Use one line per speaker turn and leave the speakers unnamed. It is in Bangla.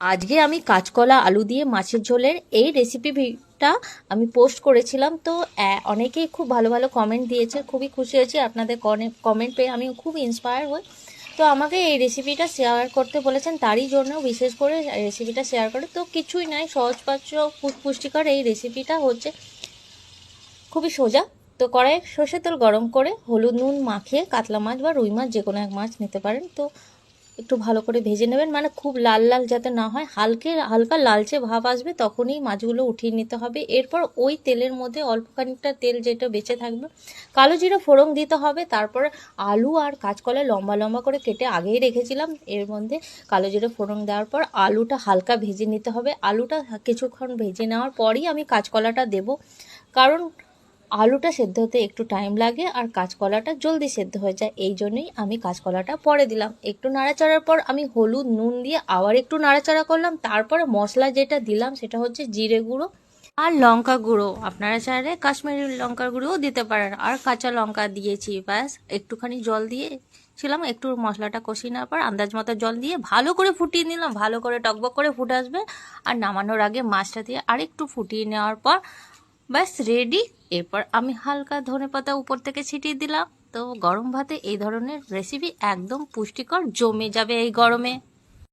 আজকে আমি কাঁচকলা আলু দিয়ে মাছের ঝোলের এই রেসিপিটা আমি পোস্ট করেছিলাম। তো অনেকেই খুব ভালো ভালো কমেন্ট দিয়েছে, খুবই খুশি হয়েছি আপনাদের কমেন্ট পেয়ে, আমি খুব ইন্সপায়ার হই। তো আমাকে এই রেসিপিটা শেয়ার করতে বলেছেন, তারই জন্য বিশেষ করে রেসিপিটা শেয়ার করে। তো কিছুই নয়, সহজপাচ্য পুষ্টিকর এই রেসিপিটা হচ্ছে খুবই সোজা। তো কড়াইয়ে সর্ষের তেল গরম করে হলুদ নুন মাখিয়ে কাতলা মাছ বা রুই মাছ যে কোনো এক মাছ নিতে পারেন, তো একটু ভালো করে ভেজে নেবেন, মানে খুব লাল লাল যাতে না হয়, হালকা লালচে ভাব আসবে তখনই মাছগুলো উঠিয়ে নিতে হবে। এরপর ওই তেলের মধ্যে অল্প খানিকটা তেল যেটা বেঁচে থাকবে, কালো জিরা ফোড়ন দিতে হবে। তারপরে আলু আর কাঁচকলা লম্বা লম্বা করে কেটে আগেই রেখেছিলাম, এর মধ্যে কালো জিরা ফোড়ন দেওয়ার পর আলুটা হালকা ভেজে নিতে হবে। আলুটা কিছুক্ষণ ভেজে নেওয়ার পরই আমি কাঁচকলাটা দেব, কারণ আলুটা সেদ্ধ হতে একটু টাইম লাগে আর কাঁচকলাটা জলদি সেদ্ধ হয়ে যায়, এই জন্যই আমি কাঁচকলাটা পরে দিলাম। একটু নাড়াচাড়ার পর আমি হলুদ নুন দিয়ে আবার একটু নাড়াচাড়া করলাম। তারপরে মশলা যেটা দিলাম সেটা হচ্ছে জিরে গুঁড়ো আর লঙ্কা গুঁড়ো, আপনারা চাইলে কাশ্মীরি লঙ্কার গুঁড়োও দিতে পারেন, আর কাঁচা লঙ্কা দিয়েছি। ব্যাস একটুখানি জল দিয়েছিলাম, একটু মশলাটা কষিয়ে নেওয়ার পর আন্দাজ মতো জল দিয়ে ভালো করে ফুটিয়ে নিলাম, ভালো করে টকবক করে ফুটে আসবে। আর নামানোর আগে মাছটা দিয়ে আরেকটু ফুটিয়ে নেওয়ার পর ব্যাস রেডি। এরপর আমি হালকা ধনেপাতা উপর থেকে ছিটিয়ে দিলাম। তো গরম ভাতে এই ধরনের রেসিপি একদম পুষ্টিকর, জমে যাবে এই গরমে।